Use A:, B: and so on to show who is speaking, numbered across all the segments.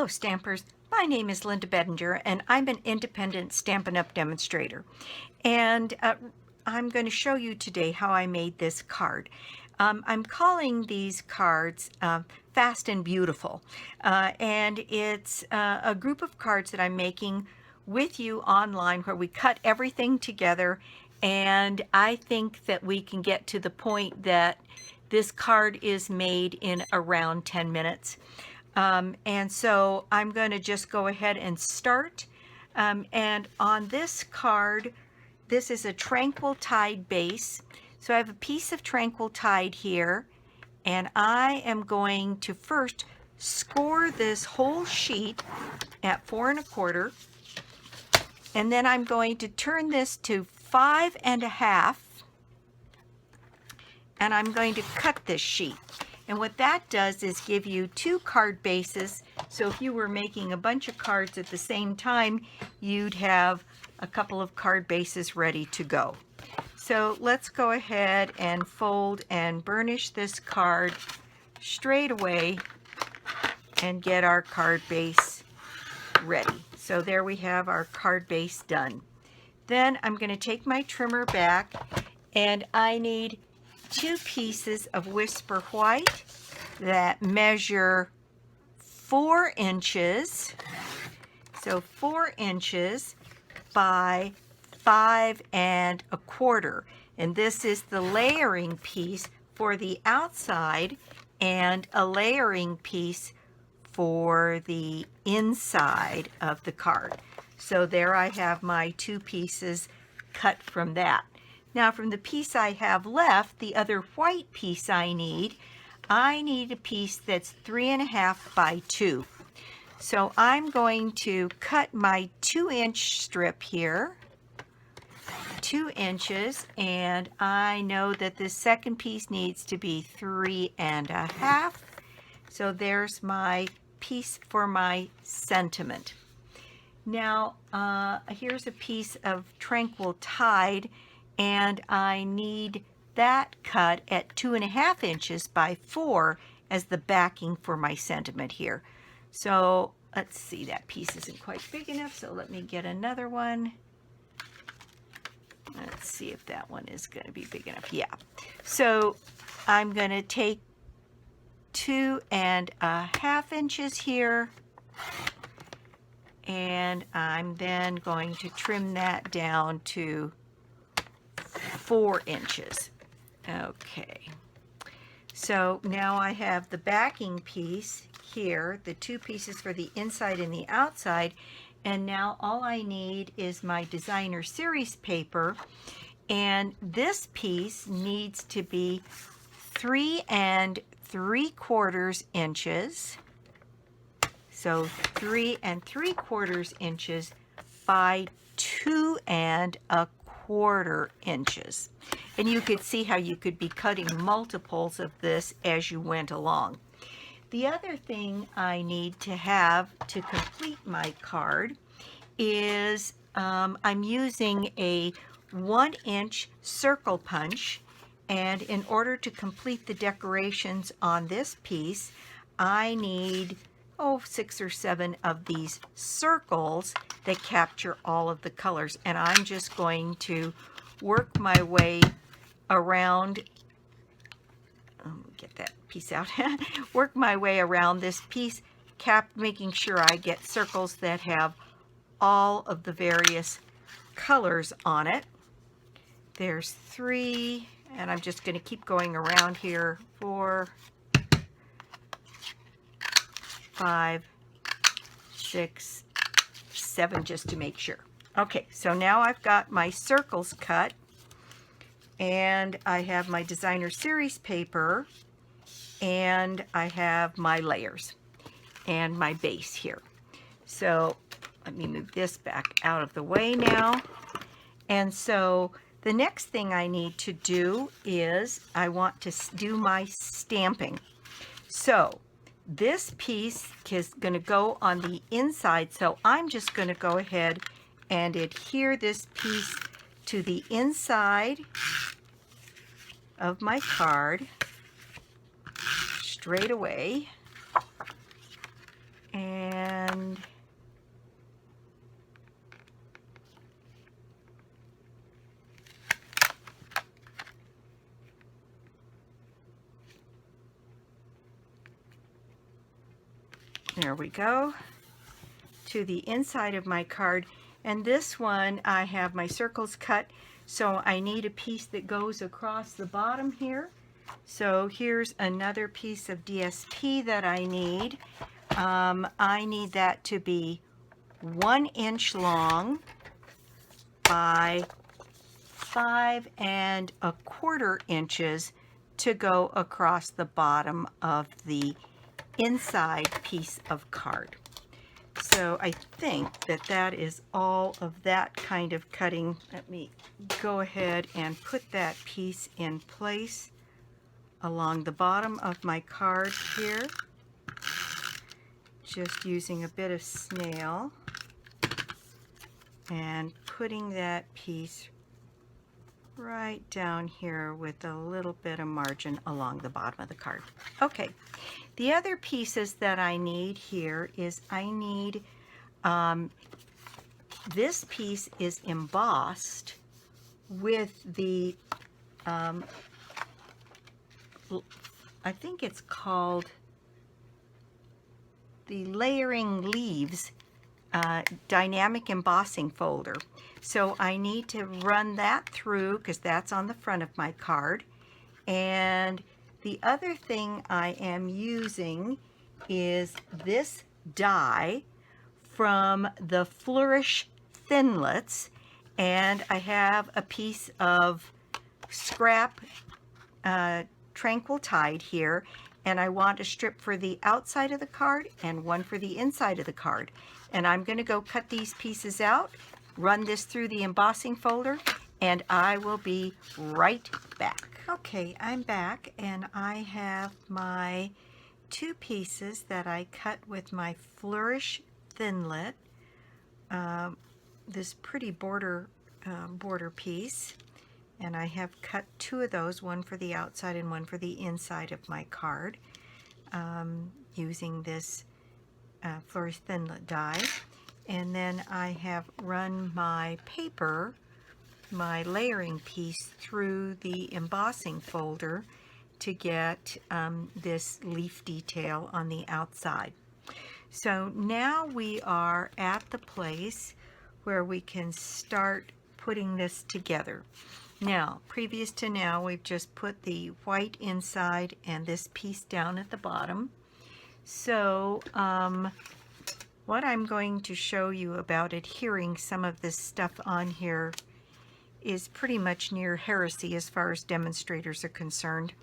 A: Hello Stampers, my name is Linda Bedinger and I'm an independent Stampin' Up! Demonstrator. And I'm going to show you today how I made this card. I'm calling these cards Fast and Beautiful. And it's a group of cards that I'm making with you online where we cut everything together, and I think that we can get to the point that this card is made in around 10 minutes. And so I'm going to just go ahead and start. And on this card, this is a Tranquil Tide base. So I have a piece of Tranquil Tide here, and I am going to first score this whole sheet at 4 1/4, and then I'm going to turn this to 5 1/2, and I'm going to cut this sheet. And what that does is give you 2 card bases. So if you were making a bunch of cards at the same time, you'd have a couple of card bases ready to go. So let's go ahead and fold and burnish this card straight away and get our card base ready. So there we have our card base done. Then I'm going to take my trimmer back, and I need 2 pieces of Whisper White that measure 4 inches. So 4 inches by 5 1/4. And this is the layering piece for the outside and a layering piece for the inside of the card. So there I have my 2 pieces cut from that. Now from the piece I have left, the other white piece I need a piece that's 3 1/2 by 2. So I'm going to cut my 2-inch strip here, 2 inches, and I know that this second piece needs to be 3 1/2. So there's my piece for my sentiment. Now here's a piece of Tranquil Tide, and I need that cut at 2 1/2 inches by 4 as the backing for my sentiment here. So let's see, that piece isn't quite big enough, so let me get another one. Let's see if that one is going to be big enough. Yeah. So I'm going to take 2 1/2 inches here, and I'm then going to trim that down to 4 inches. Okay, so now I have the backing piece here, the 2 pieces for the inside and the outside, and now all I need is my designer series paper, and this piece needs to be 3 3/4 inches. So 3 3/4 inches by 2 1/4 inches. And you could see how you could be cutting multiples of this as you went along. The other thing I need to have to complete my card is I'm using a 1-inch circle punch, and in order to complete the decorations on this piece, I need 6 or 7 of these circles that capture all of the colors, and I'm just going to work my way around, get that piece out, work my way around this piece, making sure I get circles that have all of the various colors on it. There's 3, and I'm just going to keep going around here. 4, 5, 6, 7, just to make sure. Okay, so now I've got my circles cut, and I have my designer series paper, and I have my layers and my base here. So let me move this back out of the way now. And so the next thing I need to do is I want to do my stamping. So this piece is going to go on the inside, so I'm just going to go ahead and adhere this piece to the inside of my card straight away. And there we go, to the inside of my card. And this one, I have my circles cut, so I need a piece that goes across the bottom here. So here's another piece of DSP that I need. I need that to be 1 inch long by 5 1/4 inches to go across the bottom of the inside piece of card. So I think that that is all of that kind of cutting. Let me go ahead and put that piece in place along the bottom of my card here, just using a bit of snail and putting that piece right down here with a little bit of margin along the bottom of the card. Okay, the other pieces that I need here is I need, this piece is embossed with the, I think it's called the Layering Leaves dynamic embossing folder. So I need to run that through because that's on the front of my card. And the other thing I am using is this die from the Flourish Thinlits, and I have a piece of scrap Tranquil Tide here, and I want a strip for the outside of the card and one for the inside of the card. And I'm going to go cut these pieces out, run this through the embossing folder, and I will be right back. Okay, I'm back, and I have my 2 pieces that I cut with my Flourish Thinlit, this pretty border piece. And I have cut 2 of those, one for the outside and one for the inside of my card, using this Flourish Thinlit die. And then I have run my paper, my layering piece, through the embossing folder to get this leaf detail on the outside. So now we are at the place where we can start putting this together. Now, previous to now, we've just put the white inside and this piece down at the bottom. So what I'm going to show you about adhering some of this stuff on here is pretty much near heresy as far as demonstrators are concerned.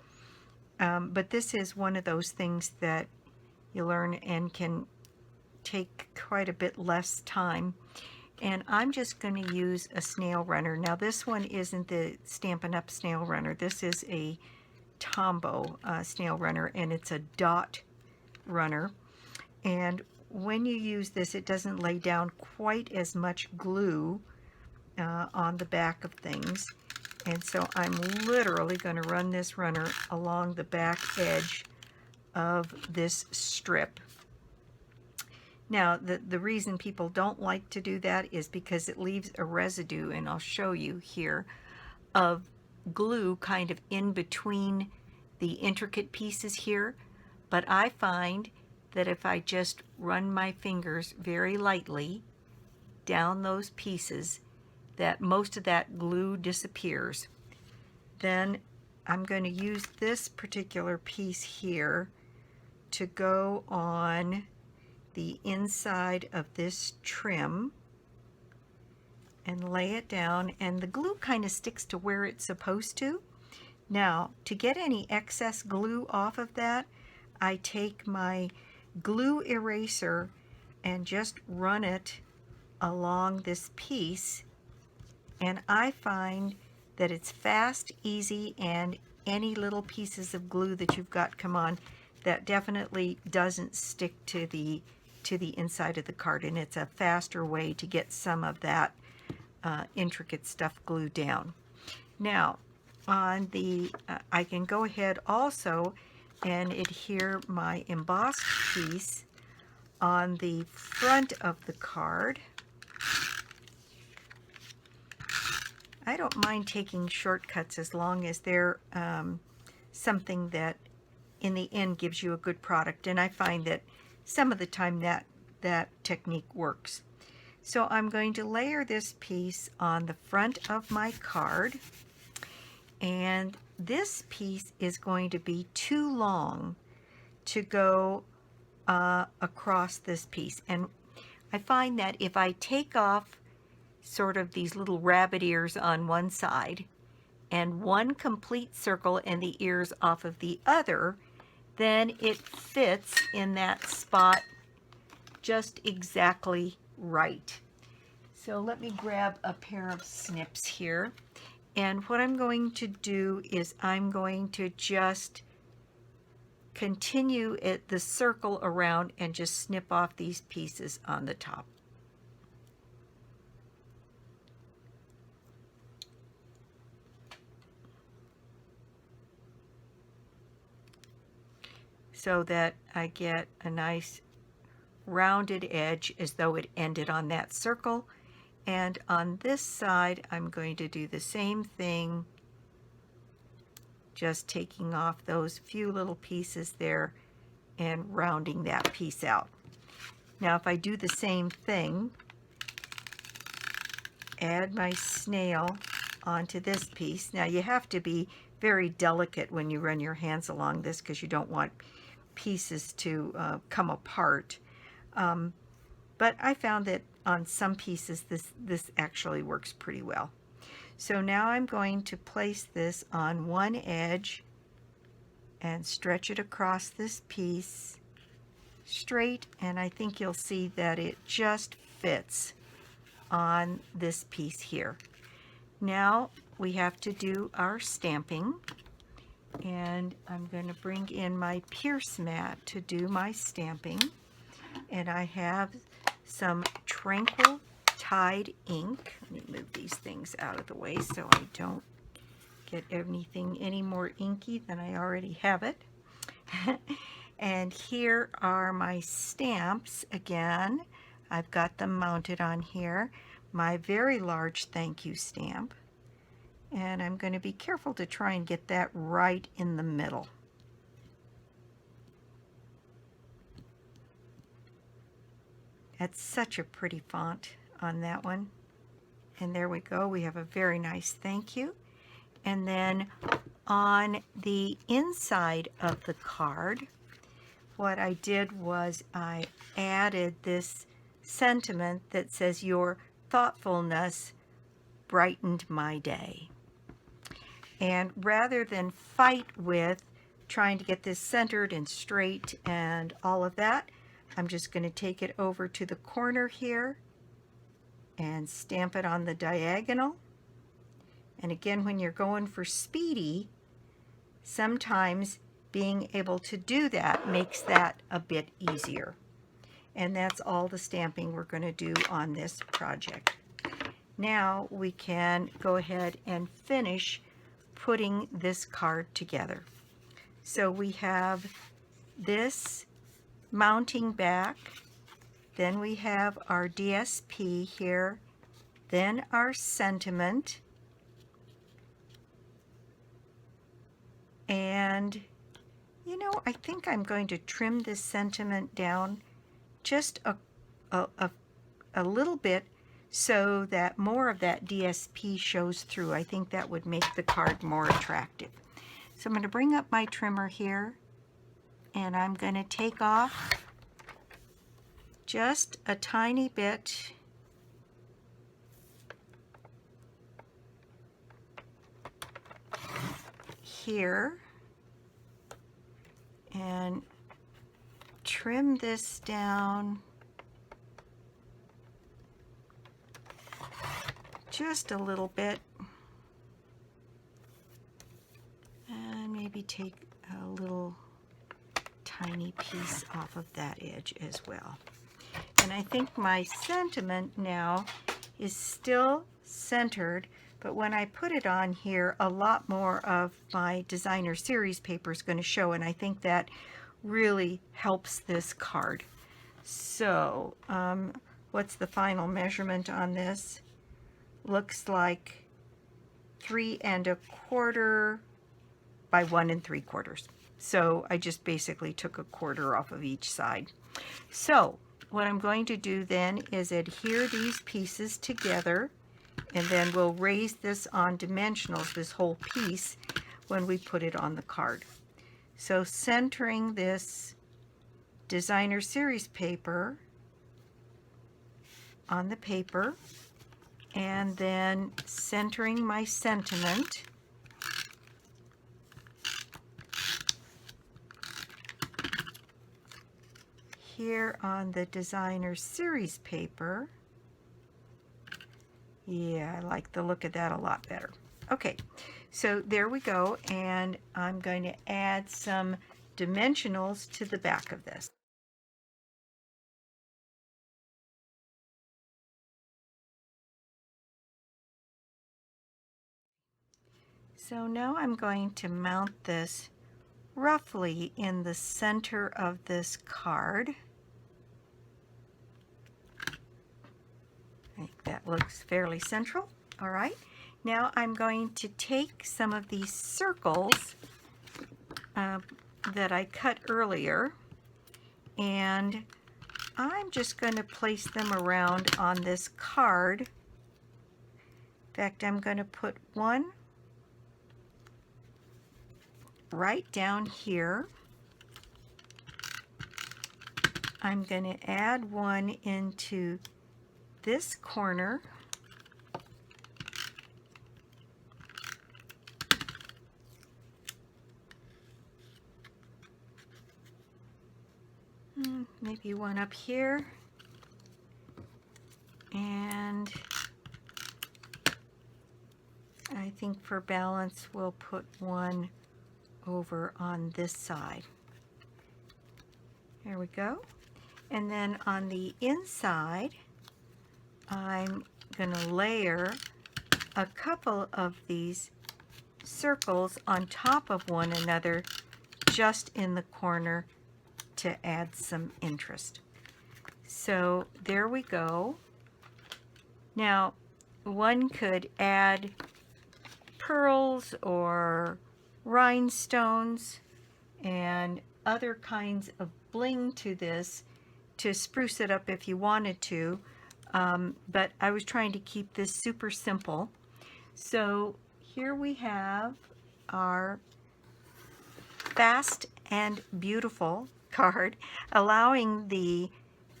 A: But this is one of those things that you learn and can take quite a bit less time. And I'm just going to use a snail runner. Now this one isn't the Stampin' Up! Snail runner. This is a Tombow snail runner, and it's a dot runner. And when you use this, it doesn't lay down quite as much glue on the back of things. And so I'm literally going to run this runner along the back edge of this strip. Now, the reason people don't like to do that is because it leaves a residue, and I'll show you here, of glue kind of in between the intricate pieces here. But I find that if I just run my fingers very lightly down those pieces, that most of that glue disappears. Then I'm going to use this particular piece here to go on the inside of this trim and lay it down, and the glue kind of sticks to where it's supposed to. Now, to get any excess glue off of that, I take my glue eraser and just run it along this piece, and I find that it's fast, easy, and any little pieces of glue that you've got come on, that definitely doesn't stick to the inside of the card, and it's a faster way to get some of that intricate stuff glued down. Now, on the I can go ahead also and adhere my embossed piece on the front of the card. I don't mind taking shortcuts as long as they're something that in the end gives you a good product, and I find that some of the time that technique works. So I'm going to layer this piece on the front of my card, and this piece is going to be too long to go across this piece. And I find that if I take off sort of these little rabbit ears on one side and one complete circle and the ears off of the other, then it fits in that spot just exactly right. So let me grab a pair of snips here. And what I'm going to do is I'm going to just continue the circle around and just snip off these pieces on the top. So that I get a nice rounded edge as though it ended on that circle. And on this side, I'm going to do the same thing, just taking off those few little pieces there and rounding that piece out. Now, if I do the same thing, add my snail onto this piece. Now, you have to be very delicate when you run your hands along this because you don't want pieces to come apart. But I found that on some pieces this actually works pretty well. So now I'm going to place this on one edge and stretch it across this piece straight, and I think you'll see that it just fits on this piece here. Now we have to do our stamping, and I'm going to bring in my Pierce mat to do my stamping. And I have some Tranquil Tide ink. Let me move these things out of the way so I don't get anything any more inky than I already have it. And here are my stamps again. I've got them mounted on here. My very large thank you stamp. And I'm going to be careful to try and get that right in the middle. That's such a pretty font on that one. And there we go. We have a very nice thank you. And then on the inside of the card, what I did was I added this sentiment that says, "Your thoughtfulness brightened my day." And rather than fight with trying to get this centered and straight and all of that, I'm just going to take it over to the corner here and stamp it on the diagonal. And again, when you're going for speedy, sometimes being able to do that makes that a bit easier. And that's all the stamping we're going to do on this project. Now we can go ahead and finish putting this card together. So we have this mounting back, then we have our DSP here, then our sentiment, and you know, I think I'm going to trim this sentiment down just a little bit so that more of that DSP shows through. I think that would make the card more attractive. So I'm going to bring up my trimmer here, and I'm going to take off just a tiny bit here and trim this down just a little bit, and maybe take a little tiny piece off of that edge as well. And I think my sentiment now is still centered, but when I put it on here, a lot more of my designer series paper is going to show, and I think that really helps this card. So, what's the final measurement on this? Looks like 3 1/4 by 1 3/4. So I just basically took a quarter off of each side. So what I'm going to do then is adhere these pieces together, and then we'll raise this on dimensionals, this whole piece, when we put it on the card. So centering this designer series paper on the paper, and then centering my sentiment here on the designer series paper. Yeah, I like the look of that a lot better. Okay, so there we go, and I'm going to add some dimensionals to the back of this. So now I'm going to mount this roughly in the center of this card. I think that looks fairly central. All right, now I'm going to take some of these circles that I cut earlier, and I'm just going to place them around on this card. In fact, I'm going to put one right down here. I'm going to add one into this corner. Maybe one up here. And I think for balance we'll put one over on this side. There we go. And then on the inside, I'm going to layer a couple of these circles on top of one another just in the corner to add some interest. So there we go. Now one could add pearls or rhinestones and other kinds of bling to this to spruce it up if you wanted to, but I was trying to keep this super simple. So here we have our fast and beautiful card, allowing the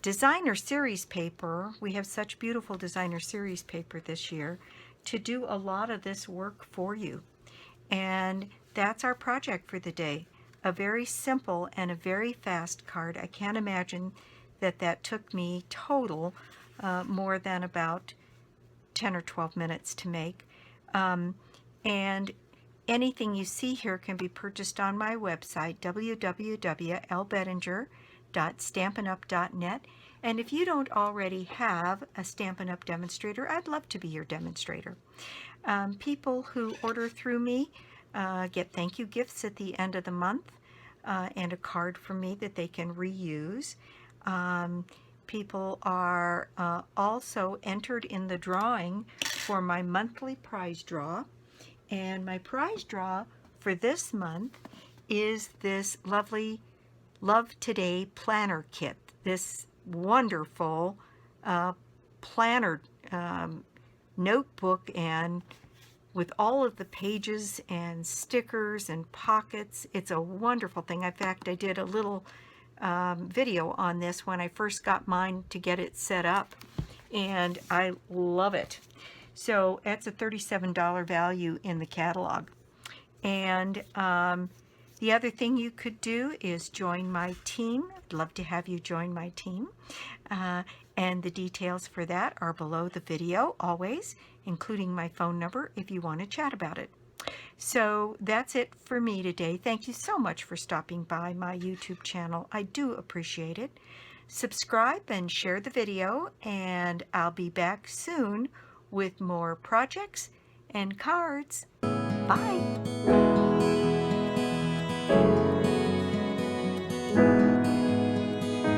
A: designer series paper, we have such beautiful designer series paper this year, to do a lot of this work for you. And that's our project for the day. A very simple and a very fast card. I can't imagine that that took me total more than about 10 or 12 minutes to make. And anything you see here can be purchased on my website, www.lbettinger.stampinup.net. And if you don't already have a Stampin' Up! Demonstrator, I'd love to be your demonstrator. People who order through me get thank you gifts at the end of the month and a card from me that they can reuse. People are also entered in the drawing for my monthly prize draw. And my prize draw for this month is this lovely Love Today planner kit. This wonderful planner notebook, and with all of the pages and stickers and pockets. It's a wonderful thing. In fact, I did a little video on this when I first got mine to get it set up, and I love it. So that's a $37 value in the catalog. And the other thing you could do is join my team. I'd love to have you join my team. And the details for that are below the video always, including my phone number if you want to chat about it. So that's it for me today. Thank you so much for stopping by my YouTube channel. I do appreciate it. Subscribe and share the video, and I'll be back soon with more projects and cards. Bye!